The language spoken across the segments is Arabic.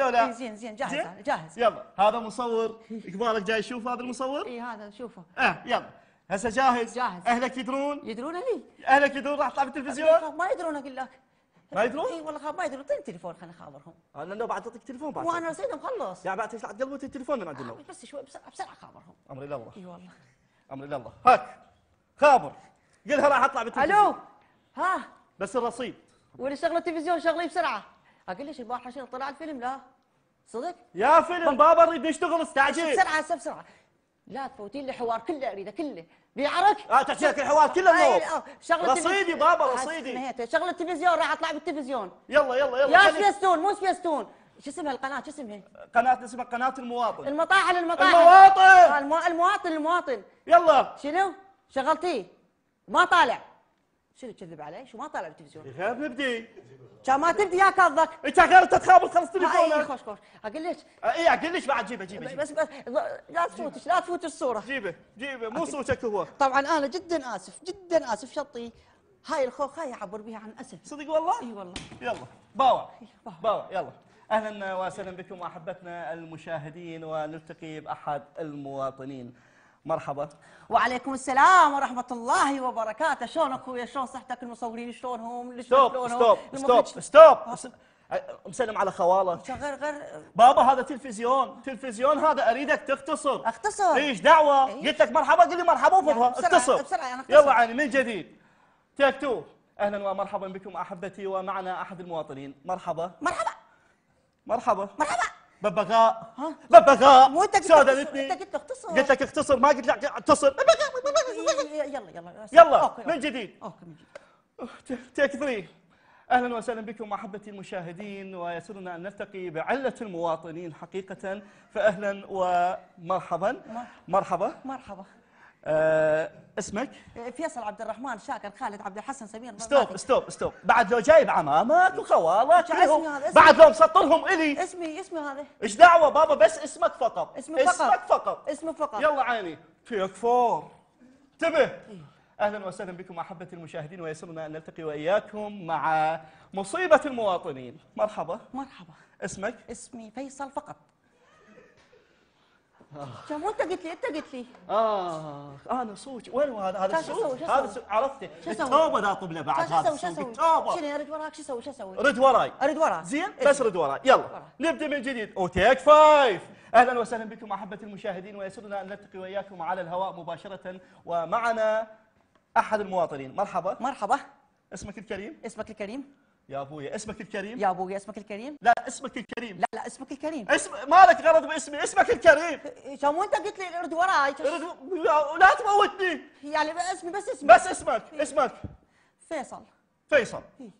ولا؟ زين زين جاهز أنا جاهز. يلا هذا مصور قبالك جاي يشوف هذا المصور؟ اي هذا شوفه. يلا هسه جاهز؟ جاهز. اهلك يدرون؟ يدرون لي؟ اهلك يدرون راح تطلع بالتلفزيون؟ ما يدرون اقول لك. ما يدرون؟ اي والله ما يدرون. اعطيني التليفون خليني اخابرهم. انا لو بعد اعطيك تليفون بعد. وانا رصيد مخلص. يا بعد تطلع قلبه التليفون من عندنا. بس شوي بسرعه بسرعه اخابرهم. امري لله. اي والله. امري لله. هاك خابر قلها راح اطلع بالتلفزيون. الو ها بس الرصيد. واللي شغله التلفزيون شغليه بسرعه. اقول ليش البارحه شنو طلع الفيلم لا؟ صدق؟ يا فيلم بابا نريد نشتغل استعجل. بسرعه هسه بسرعه. لا تفوتين لي حوار كله اريده كله. بيعرك؟ تحكي لك الحوار كله منوب. شغله رصيدي بابا رصيدي. شغله التلفزيون راح اطلع بالتلفزيون. يلا يلا يلا. يا سبيستون مو سبيستون. شو اسمها القناه شو اسمها؟ قناة اسمها قناة المواطن. المطاحن المواطن. المواطن. يلا. شنو؟ شغلتيه؟ ما طالع. شنو تكذب علي؟ شو ما طالع بالتلفزيون؟ غير نبدي. كان ما تبدي يا كذبك. انت غير تخابر خلص تليفونك. اي خوش اقول ليش؟ اي اقول ليش بعد جيبه بس لا تفوتش الصوره. جيبه مو صوتك هو. طبعا انا جدا اسف شطي. هاي الخوخ هاي اعبر بها عن اسف. صدق والله؟ اي والله. يلا باوا يلا. اهلا وسهلا بكم احبتنا المشاهدين ونلتقي باحد المواطنين. مرحبا. وعليكم السلام ورحمة الله وبركاته. شلونك اخويا؟ شلون صحتك؟ المصورين شلونهم؟ ستوب. مسلم على خوالك. غير بابا هذا تلفزيون هذا اريدك تختصر. اختصر؟ ايش دعوه؟ قلت لك مرحبا قل لي مرحبا وفضها. اختصر بسرعة يعني يلا عيني من جديد. تيك تو. اهلا ومرحبا بكم احبتي ومعنا احد المواطنين. مرحبا. ببغاء. مو انت قلت اختصر. قلت لك اختصر ما قلت لك اتصل. يلا من جديد. تيك 3. اهلا وسهلا بكم احبتي المشاهدين ويسرنا ان نلتقي بعلة المواطنين حقيقة فاهلا ومرحبا. مرحبا. اسمك؟ فيصل عبد الرحمن شاكر خالد عبد الحسن سمير. ستوب بعد لو جايب عمامك وخوالك هذا بعد لو مسطرهم الي. اسمي هذا. ايش دعوه بابا بس اسمك فقط. اسمه فقط. يلا عيني. تيك 4. انتبه. اهلا وسهلا بكم احبتي المشاهدين ويسرنا ان نلتقي واياكم مع مصيبة المواطنين. مرحبا. اسمك؟ اسمي فيصل فقط. مو انت قلت لي. انا صوت وين هذا الصوت؟ هذا عرفته. التوبه ذا طبله بعد هذا الصوت. التوبه. شنو ارد وراك؟ شو اسوي؟ رد وراي. زين بس رد وراي. يلا نبدا من جديد. وتيك 5. اهلا وسهلا بكم احبتي المشاهدين ويسرنا ان نلتقي واياكم على الهواء مباشره ومعنا احد المواطنين. مرحبا. اسمك الكريم؟ يا ابويا اسمك الكريم؟ لا اسمك الكريم. لا اسمك الكريم. مالك غرض باسمي. اسمك الكريم. مو انت قلت لي ارد وراي. لا تموتني. يعني اسمي. بس اسمك فيصل.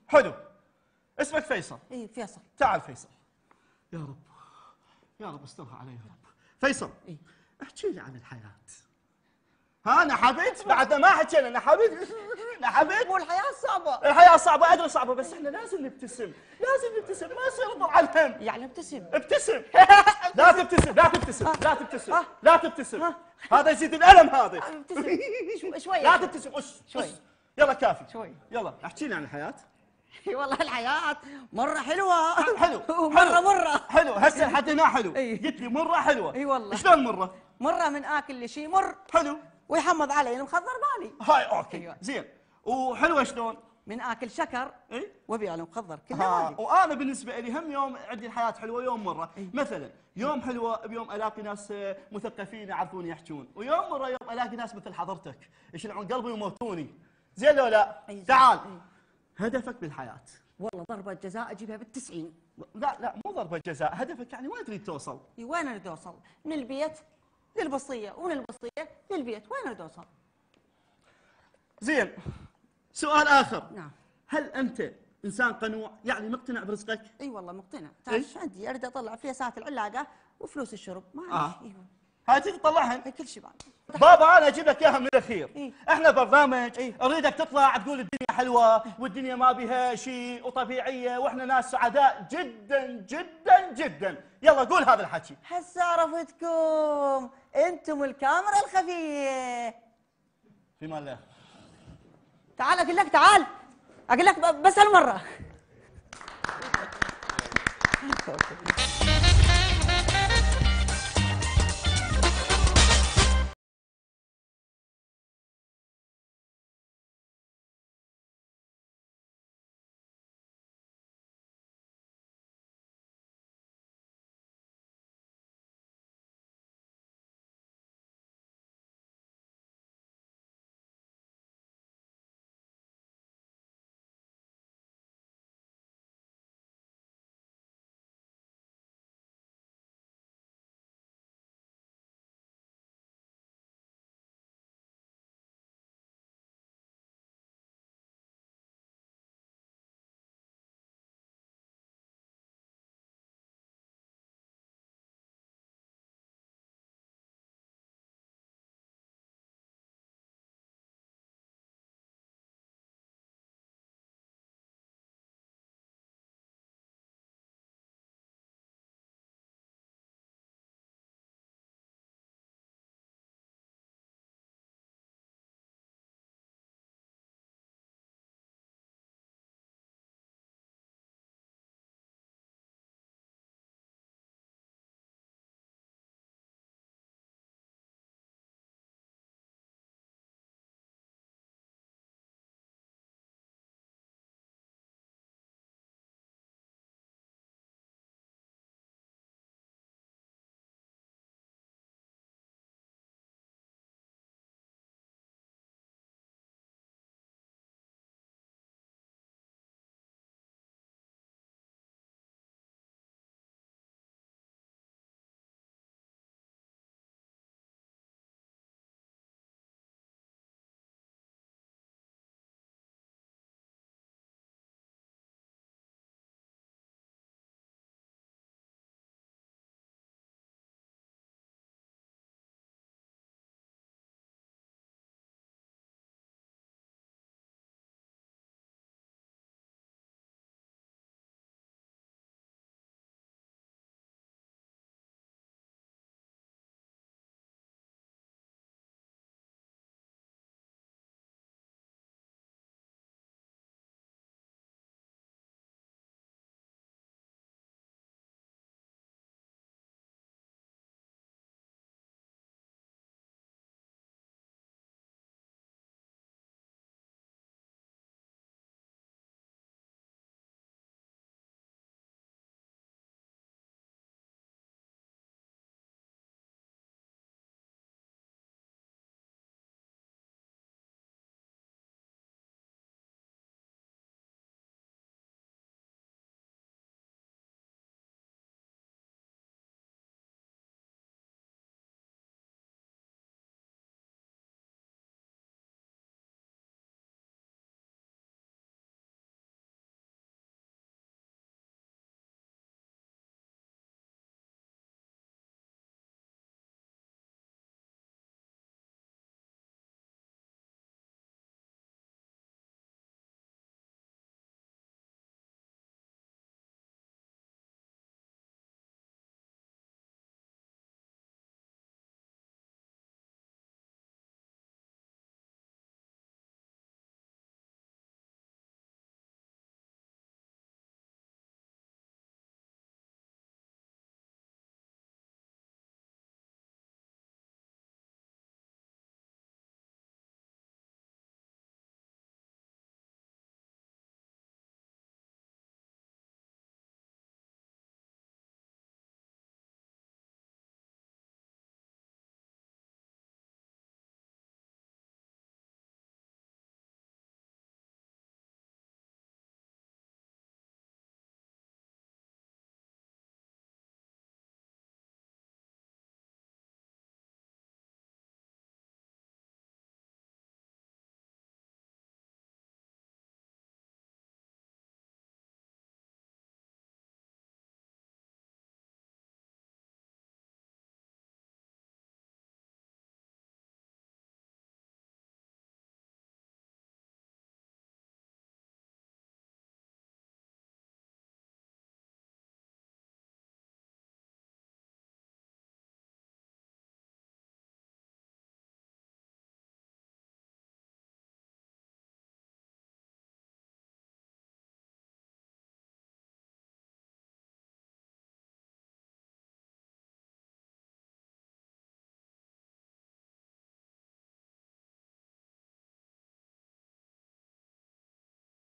حلو. اسمك فيصل. فيصل. تعال فيصل. يا رب استرها علي يا رب. فيصل احكي لي عن الحياة. نحبت بعد ما حكينا. نحبت. مو الحياة صعبة ادري صعبة بس احنا لازم نبتسم ما يصير نضل على الهم. يعني ابتسم. لا تبتسم. هذا يزيد الألم هذا. شوي. لا تبتسم. شوي. يلا كافي. شوي. يلا احكي لي عن الحياة. والله الحياة مرة حلوة. حلو. حلو هسه حديناه حلو. قلت لي مرة حلوة. اي والله. شلون مرة؟ مرة من اكل لي شيء مر. حلو. ويحمض علي المخضر بالي. هاي اوكي. زين. وحلوة شلون؟ من اكل شكر وبيع المخضر كله. وانا بالنسبه لي هم يوم عندي الحياه حلوه يوم مره. مثلا يوم حلوه بيوم الاقي ناس مثقفين يعرفون يحجون ويوم مره يوم الاقي ناس مثل حضرتك يشلعون قلبي ويموتوني. زين لو لا؟ تعال. هدفك بالحياه؟ والله ضربه جزاء اجيبها بال90. لا مو ضربه جزاء. هدفك يعني وين تريد توصل؟ وين اريد اوصل؟ من البيت للبصيه ومن البصيه للبيت. وين اريد اوصل؟ زين. سؤال آخر. نعم. هل أنت إنسان قنوع يعني مقتنع برزقك؟ اي والله مقتنع. تعرف عندي اريد اطلع فلوسات العلاقه وفلوس الشرب. معليش. هاي تقدر تطلعهن؟ كل شيء بعد. بابا انا اجيب لك اياها من الاخير. احنا برنامج اريدك تطلع تقول الدنيا حلوه والدنيا ما بها شيء وطبيعيه واحنا ناس سعداء جدا. يلا قول هذا الحكي. هسه عرفتكم انتم الكاميرا الخفيه. في مال الله. تعال اقول لك بس هالمره. اوكي.